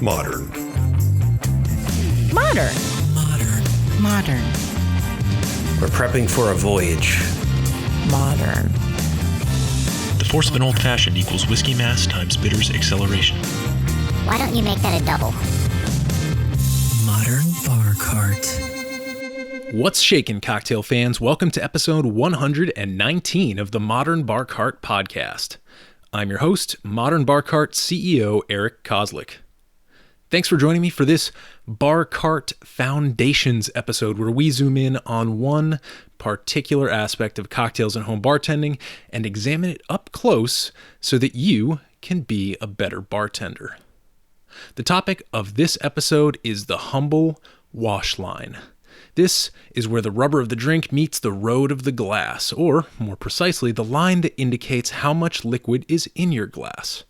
Modern. Modern. Modern. Modern. We're prepping for a voyage. Modern. The force of an old-fashioned equals whiskey mass times bitters acceleration. Why don't you make that a double? Modern Bar Cart. What's shaking, cocktail fans? Welcome to episode 119 of the Modern Bar Cart podcast. I'm your host, Modern Bar Cart CEO Eric Kozlik. Thanks for joining me for this Bar Cart Foundations episode where we zoom in on one particular aspect of cocktails and home bartending and examine it up close so that you can be a better bartender. The topic of this episode is the humble wash line. This is where the rubber of the drink meets the road of the glass, or more precisely, the line that indicates how much liquid is in your glass.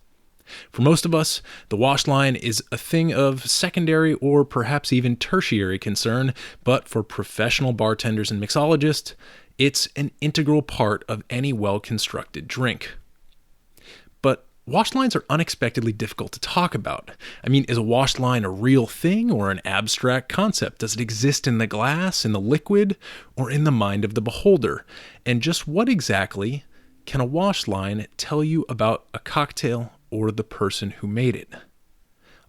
For most of us, the wash line is a thing of secondary or perhaps even tertiary concern, but for professional bartenders and mixologists, it's an integral part of any well-constructed drink. But wash lines are unexpectedly difficult to talk about. I mean, is a wash line a real thing or an abstract concept? Does it exist in the glass, in the liquid, or in the mind of the beholder? And just what exactly can a wash line tell you about a cocktail or the person who made it?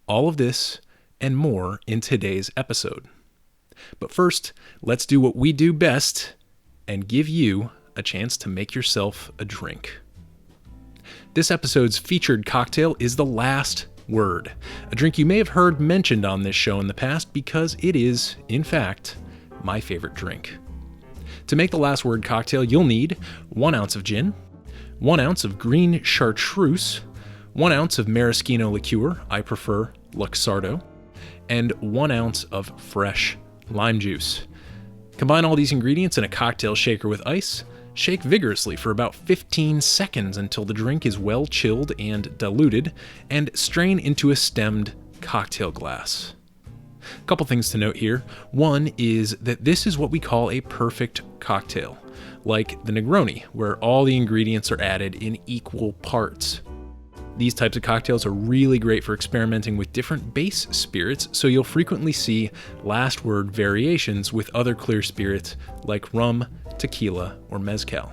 All of this and more in today's episode. But first, let's do what we do best and give you a chance to make yourself a drink. This episode's featured cocktail is the Last Word, a drink you may have heard mentioned on this show in the past because it is, in fact, my favorite drink. To make the Last Word cocktail, you'll need 1 ounce of gin, 1 ounce of green chartreuse, 1 ounce of maraschino liqueur, I prefer Luxardo, and 1 ounce of fresh lime juice. Combine all these ingredients in a cocktail shaker with ice. Shake vigorously for about 15 seconds until the drink is well chilled and diluted, and strain into a stemmed cocktail glass. A couple things to note here. One is that this is what we call a perfect cocktail, like the Negroni, where all the ingredients are added in equal parts. These types of cocktails are really great for experimenting with different base spirits, so you'll frequently see last word variations with other clear spirits like rum, tequila, or mezcal.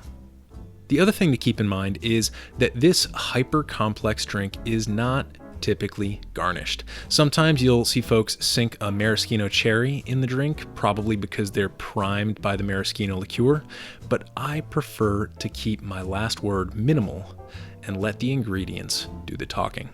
The other thing to keep in mind is that this hyper-complex drink is not typically garnished. Sometimes you'll see folks sink a maraschino cherry in the drink, probably because they're primed by the maraschino liqueur, but I prefer to keep my last word minimal and let the ingredients do the talking.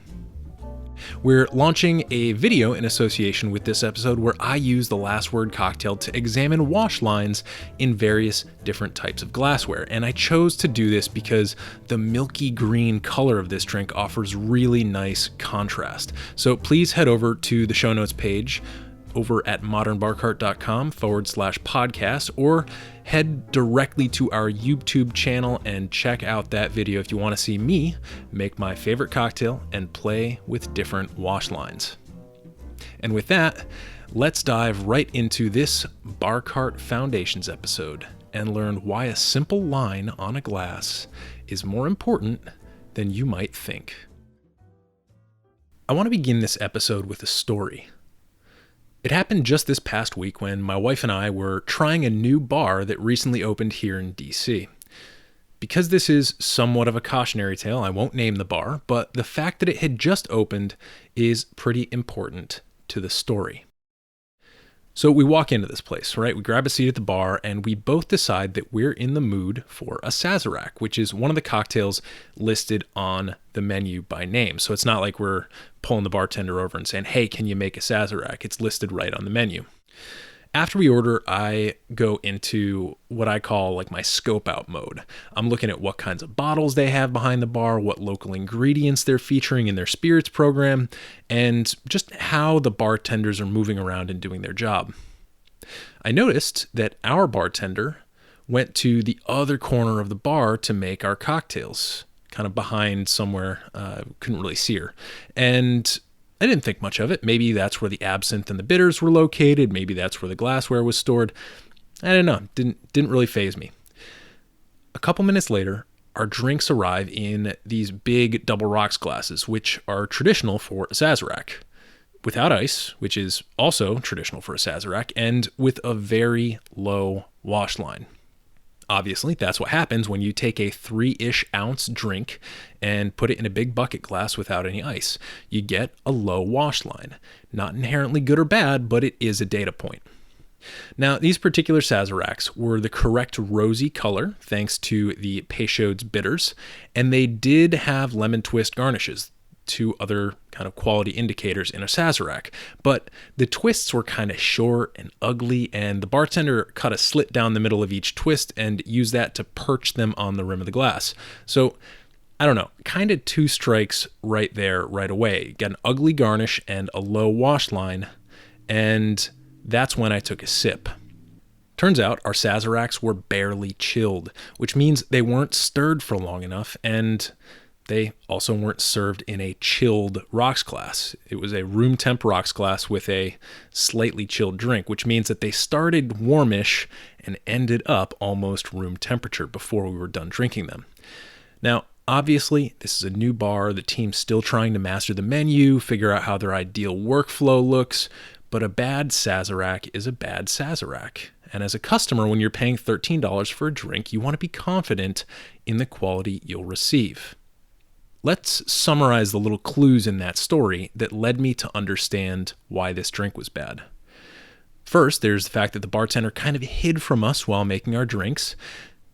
We're launching a video in association with this episode where I use the Last Word cocktail to examine wash lines in various different types of glassware. And I chose to do this because the milky green color of this drink offers really nice contrast. So please head over to the show notes page over at modernbarcart.com/podcast, or head directly to our YouTube channel and check out that video if you want to see me make my favorite cocktail and play with different wash lines. And with that, let's dive right into this Bar Cart Foundations episode and learn why a simple line on a glass is more important than you might think. I want to begin this episode with a story. It happened just this past week when my wife and I were trying a new bar that recently opened here in DC. Because this is somewhat of a cautionary tale, I won't name the bar, but the fact that it had just opened is pretty important to the story. So we walk into this place, right? We grab a seat at the bar and we both decide that we're in the mood for a Sazerac, which is one of the cocktails listed on the menu by name. So it's not like we're pulling the bartender over and saying, hey, can you make a Sazerac? It's listed right on the menu. After we order, I go into what I call like my scope out mode. I'm looking at what kinds of bottles they have behind the bar, what local ingredients they're featuring in their spirits program, and just how the bartenders are moving around and doing their job. I noticed that our bartender went to the other corner of the bar to make our cocktails, kind of behind somewhere, couldn't really see her. And I didn't think much of it. Maybe that's where the absinthe and the bitters were located. Maybe that's where the glassware was stored. I don't know. Didn't really faze me. A couple minutes later, our drinks arrive in these big double rocks glasses, which are traditional for a Sazerac. without ice, which is also traditional for a Sazerac, and with a very low wash line. Obviously, that's what happens when you take a 3-ish ounce drink and put it in a big bucket glass without any ice. You get a low wash line. Not inherently good or bad, but it is a data point. Now, these particular Sazeracs were the correct rosy color thanks to the Peychaud's bitters, and they did have lemon twist garnishes, two other kind of quality indicators in a Sazerac. But the twists were kind of short and ugly, and the bartender cut a slit down the middle of each twist and used that to perch them on the rim of the glass. So, I don't know, kind of 2 strikes right there, right away. You got an ugly garnish and a low wash line, and that's when I took a sip. Turns out our Sazeracs were barely chilled, which means they weren't stirred for long enough, and they also weren't served in a chilled rocks glass. It was a room temp rocks glass with a slightly chilled drink, which means that they started warmish and ended up almost room temperature before we were done drinking them. Now, obviously, this is a new bar. The team's still trying to master the menu, figure out how their ideal workflow looks, but a bad Sazerac is a bad Sazerac. And as a customer, when you're paying $13 for a drink, you want to be confident in the quality you'll receive. Let's summarize the little clues in that story that led me to understand why this drink was bad. First, there's the fact that the bartender kind of hid from us while making our drinks.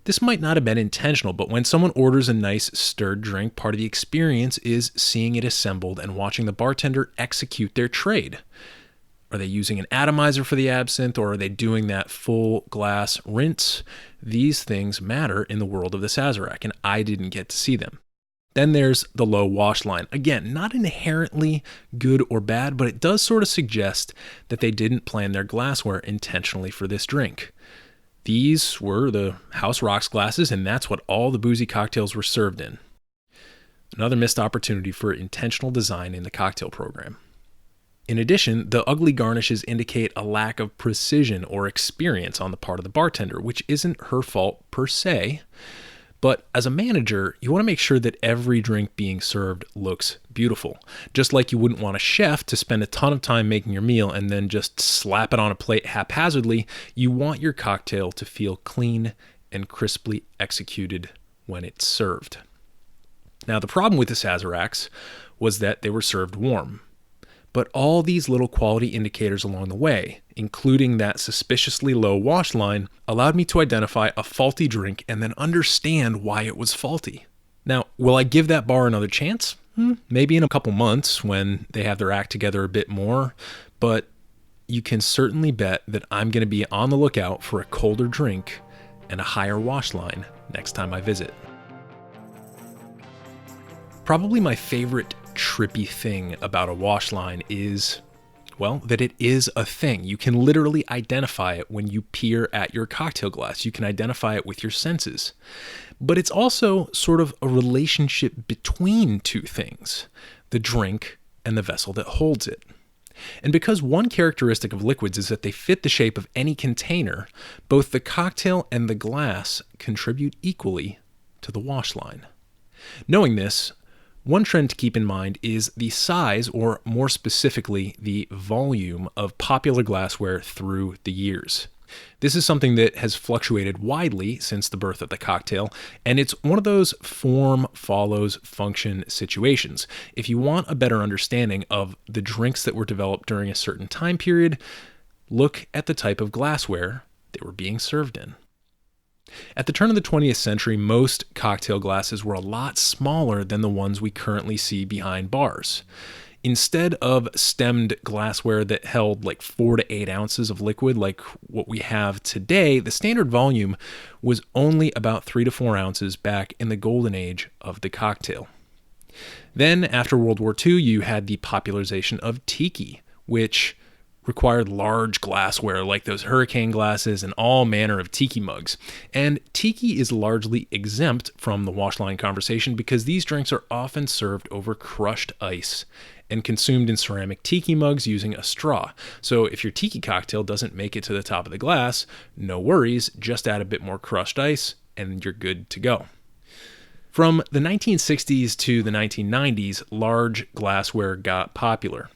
This might not have been intentional, but when someone orders a nice stirred drink, part of the experience is seeing it assembled and watching the bartender execute their trade. Are they using an atomizer for the absinthe, or are they doing that full glass rinse? These things matter in the world of the Sazerac, and I didn't get to see them. Then there's the low wash line. Again, not inherently good or bad, but it does sort of suggest that they didn't plan their glassware intentionally for this drink. These were the house rocks glasses, and that's what all the boozy cocktails were served in. Another missed opportunity for intentional design in the cocktail program. In addition, the ugly garnishes indicate a lack of precision or experience on the part of the bartender, which isn't her fault per se. But as a manager, you want to make sure that every drink being served looks beautiful. Just like you wouldn't want a chef to spend a ton of time making your meal and then just slap it on a plate haphazardly, you want your cocktail to feel clean and crisply executed when it's served. Now, the problem with the Sazeracs was that they were served warm. But all these little quality indicators along the way, including that suspiciously low wash line, allowed me to identify a faulty drink and then understand why it was faulty. Now, will I give that bar another chance? Maybe in a couple months when they have their act together a bit more, but you can certainly bet that I'm going to be on the lookout for a colder drink and a higher wash line next time I visit. Probably my favorite trippy thing about a wash line is, well, that it is a thing. You can literally identify it when you peer at your cocktail glass. You can identify it with your senses. But it's also sort of a relationship between two things, the drink and the vessel that holds it. And because one characteristic of liquids is that they fit the shape of any container, both the cocktail and the glass contribute equally to the wash line. Knowing this, one trend to keep in mind is the size, or more specifically, the volume of popular glassware through the years. This is something that has fluctuated widely since the birth of the cocktail, and it's one of those form follows function situations. If you want a better understanding of the drinks that were developed during a certain time period, look at the type of glassware they were being served in. At the turn of the 20th century, most cocktail glasses were a lot smaller than the ones we currently see behind bars. Instead of stemmed glassware that held like 4 to 8 ounces of liquid like what we have today, the standard volume was only about 3 to 4 ounces back in the golden age of the cocktail. Then, after World War II, you had the popularization of tiki, which required large glassware like those hurricane glasses and all manner of tiki mugs. And tiki is largely exempt from the wash line conversation because these drinks are often served over crushed ice and consumed in ceramic tiki mugs using a straw. So if your tiki cocktail doesn't make it to the top of the glass, no worries, just add a bit more crushed ice and you're good to go. From the 1960s to the 1990s, large glassware got popular.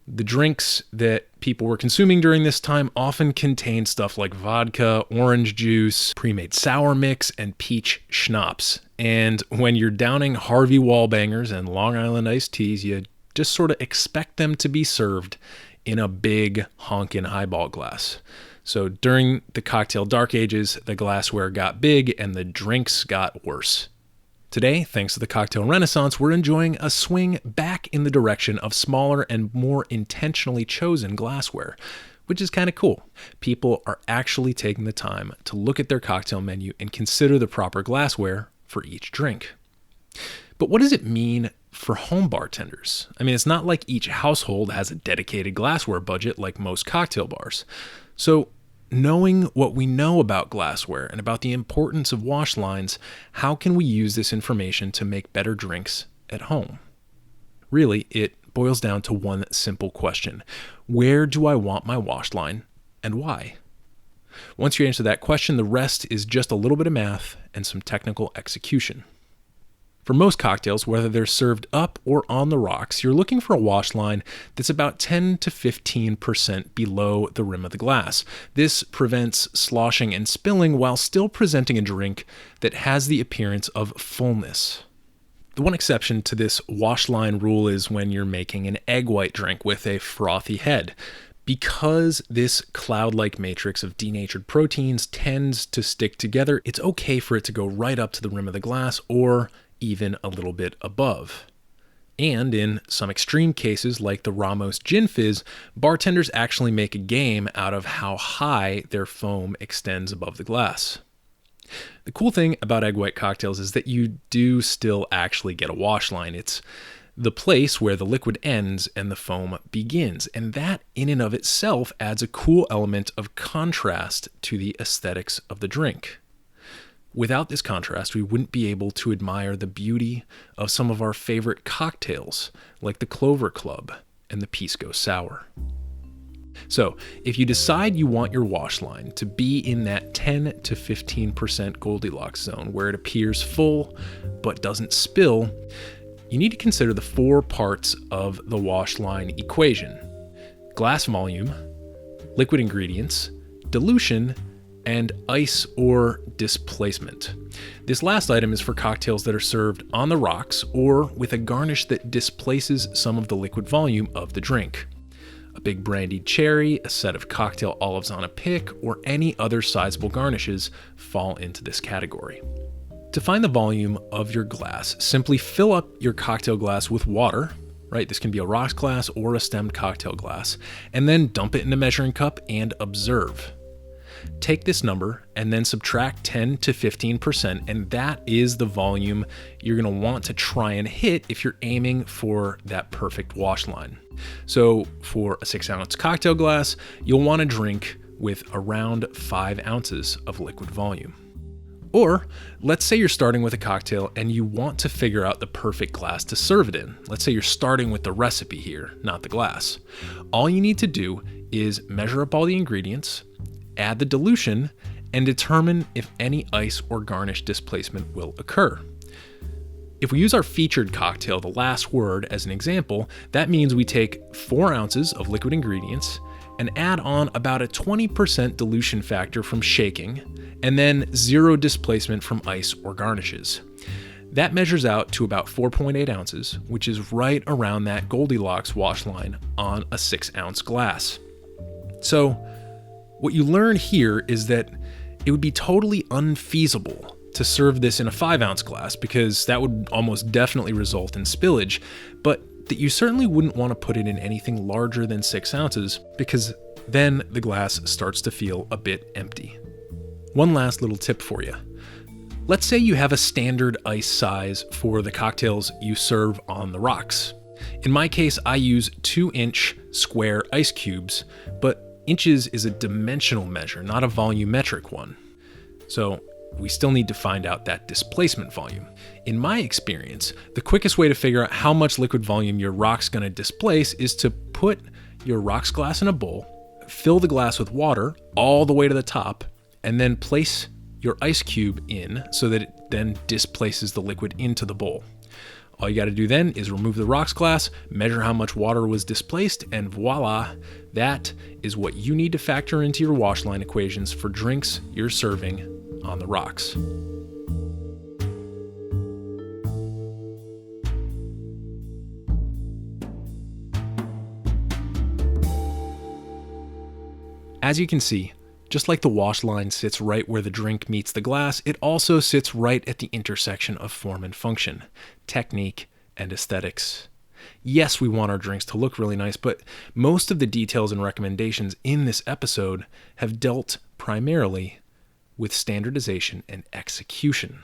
The drinks that people were consuming during this time often contained stuff like vodka, orange juice, pre-made sour mix, and peach schnapps. And when you're downing Harvey Wallbangers and Long Island iced teas, you just sort of expect them to be served in a big honkin' highball glass. So during the cocktail dark ages, the glassware got big and the drinks got worse. Today, thanks to the cocktail renaissance, we're enjoying a swing back in the direction of smaller and more intentionally chosen glassware, which is kind of cool. People are actually taking the time to look at their cocktail menu and consider the proper glassware for each drink. But what does it mean for home bartenders? I mean, it's not like each household has a dedicated glassware budget like most cocktail bars. So knowing what we know about glassware and about the importance of wash lines, how can we use this information to make better drinks at home? Really, it boils down to one simple question. Where do I want my wash line and why? Once you answer that question, the rest is just a little bit of math and some technical execution. For most cocktails, whether they're served up or on the rocks, you're looking for a wash line that's about 10 to 15% below the rim of the glass. This prevents sloshing and spilling while still presenting a drink that has the appearance of fullness. The one exception to this wash line rule is when you're making an egg white drink with a frothy head. Because this cloud-like matrix of denatured proteins tends to stick together, it's okay for it to go right up to the rim of the glass or even a little bit above. And in some extreme cases, like the Ramos Gin Fizz, bartenders actually make a game out of how high their foam extends above the glass. The cool thing about egg white cocktails is that you do still actually get a wash line. It's the place where the liquid ends and the foam begins, and that in and of itself adds a cool element of contrast to the aesthetics of the drink. Without this contrast, we wouldn't be able to admire the beauty of some of our favorite cocktails, like the Clover Club and the Pisco Sour. So, if you decide you want your wash line to be in that 10 to 15% Goldilocks zone where it appears full but doesn't spill, you need to consider the 4 parts of the wash line equation: glass volume, liquid ingredients, dilution, and ice or displacement. This last item is for cocktails that are served on the rocks or with a garnish that displaces some of the liquid volume of the drink. A big brandied cherry, a set of cocktail olives on a pick, or any other sizable garnishes fall into this category. To find the volume of your glass, simply fill up your cocktail glass with water, right? This can be a rocks glass or a stemmed cocktail glass, and then dump it in a measuring cup and observe. Take this number and then subtract 10 to 15%, and that is the volume you're going to want to try and hit if you're aiming for that perfect wash line. So for a 6-ounce cocktail glass, you'll want to drink with around 5 ounces of liquid volume. Or let's say you're starting with a cocktail and you want to figure out the perfect glass to serve it in. Let's say you're starting with the recipe here, not the glass. All you need to do is measure up all the ingredients, add the dilution, and determine if any ice or garnish displacement will occur. If we use our featured cocktail, the Last Word, as an example, that means we take 4 ounces of liquid ingredients and add on about a 20% dilution factor from shaking, and then 0 displacement from ice or garnishes. That measures out to about 4.8 ounces, which is right around that Goldilocks wash line on a 6-ounce glass. So, what you learn here is that it would be totally unfeasible to serve this in a 5-ounce glass because that would almost definitely result in spillage, but that you certainly wouldn't want to put it in anything larger than 6 ounces because then the glass starts to feel a bit empty. One last little tip for you. Let's say you have a standard ice size for the cocktails you serve on the rocks. In my case, I use 2-inch square ice cubes, but inches is a dimensional measure, not a volumetric one. So we still need to find out that displacement volume. In my experience, the quickest way to figure out how much liquid volume your rock's going to displace is to put your rocks glass in a bowl, fill the glass with water all the way to the top, and then place your ice cube in so that it then displaces the liquid into the bowl. All you got to do then is remove the rocks glass, measure how much water was displaced, and voila, that is what you need to factor into your wash line equations for drinks you're serving on the rocks. As you can see, just like the wash line sits right where the drink meets the glass, it also sits right at the intersection of form and function, technique and aesthetics. Yes, we want our drinks to look really nice, but most of the details and recommendations in this episode have dealt primarily with standardization and execution.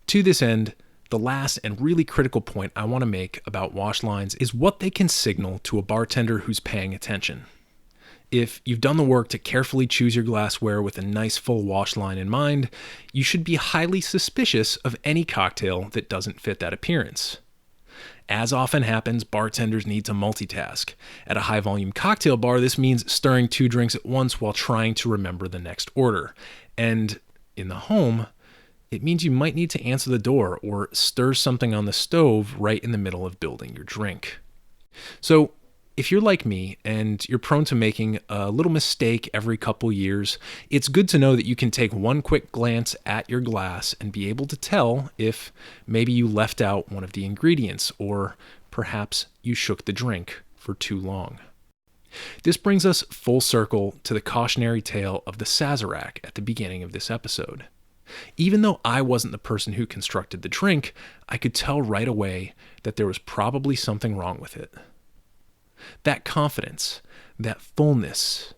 To this end, the last and really critical point I want to make about wash lines is what they can signal to a bartender who's paying attention. If you've done the work to carefully choose your glassware with a nice full wash line in mind, you should be highly suspicious of any cocktail that doesn't fit that appearance. As often happens, bartenders need to multitask. At a high-volume cocktail bar, this means stirring 2 drinks at once while trying to remember the next order. And in the home, it means you might need to answer the door or stir something on the stove right in the middle of building your drink. So, if you're like me and you're prone to making a little mistake every couple years, it's good to know that you can take one quick glance at your glass and be able to tell if maybe you left out one of the ingredients or perhaps you shook the drink for too long. This brings us full circle to the cautionary tale of the Sazerac at the beginning of this episode. Even though I wasn't the person who constructed the drink, I could tell right away that there was probably something wrong with it. That confidence, that fullness,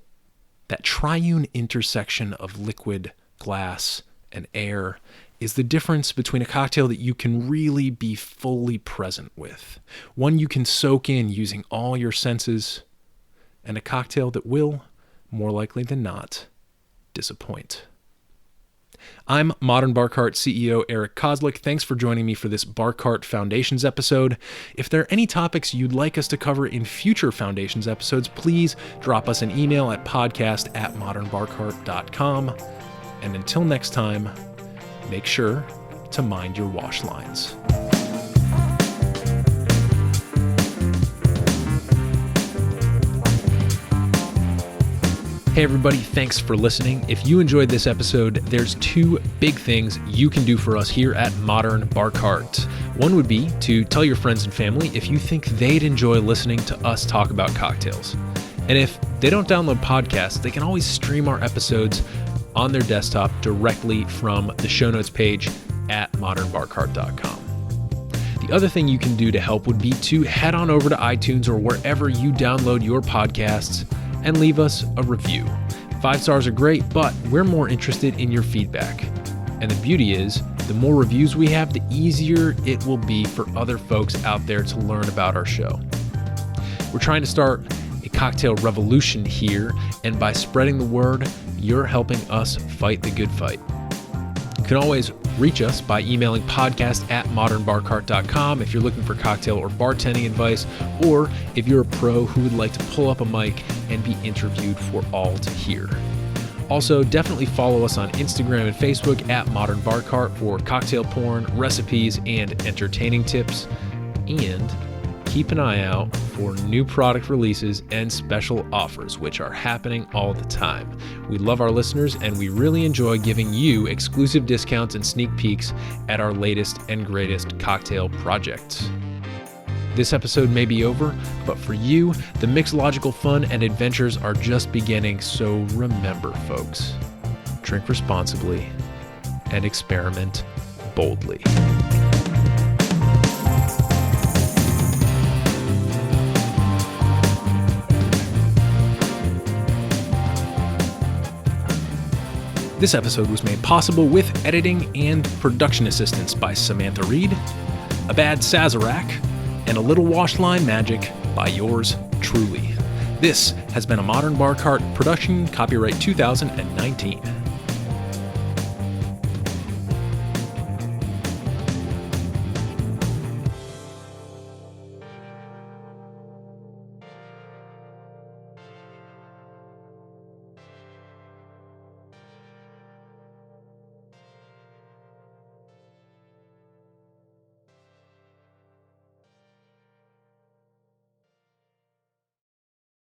that triune intersection of liquid, glass, and air is the difference between a cocktail that you can really be fully present with, one you can soak in using all your senses, and a cocktail that will, more likely than not, disappoint. I'm Modern Bar Cart CEO Eric Kozlik. Thanks for joining me for this Bar Cart Foundations episode. If there are any topics you'd like us to cover in future Foundations episodes, please drop us an email at podcast@modernbarcart.com. And until next time, make sure to mind your wash lines. Hey everybody, thanks for listening. If you enjoyed this episode, there's 2 big things you can do for us here at Modern Bar Cart. One would be to tell your friends and family if you think they'd enjoy listening to us talk about cocktails. And if they don't download podcasts, they can always stream our episodes on their desktop directly from the show notes page at modernbarcart.com. The other thing you can do to help would be to head on over to iTunes or wherever you download your podcasts and leave us a review. 5 stars are great, but we're more interested in your feedback. And the beauty is, the more reviews we have, the easier it will be for other folks out there to learn about our show. We're trying to start a cocktail revolution here, and by spreading the word, you're helping us fight the good fight. You can always reach us by emailing podcast@modernbarcart.com if you're looking for cocktail or bartending advice, or if you're a pro who would like to pull up a mic and be interviewed for all to hear. Also, definitely follow us on Instagram and Facebook at Modern Bar Cart for cocktail porn, recipes, and entertaining tips. And keep an eye out for new product releases and special offers, which are happening all the time. We love our listeners, and we really enjoy giving you exclusive discounts and sneak peeks at our latest and greatest cocktail projects. This episode may be over, but for you, the mixological fun and adventures are just beginning, so remember, folks, drink responsibly and experiment boldly. This episode was made possible with editing and production assistance by Samantha Reed, a bad Sazerac, and a little wash line magic by yours truly. This has been a Modern Bar Cart production, copyright 2019.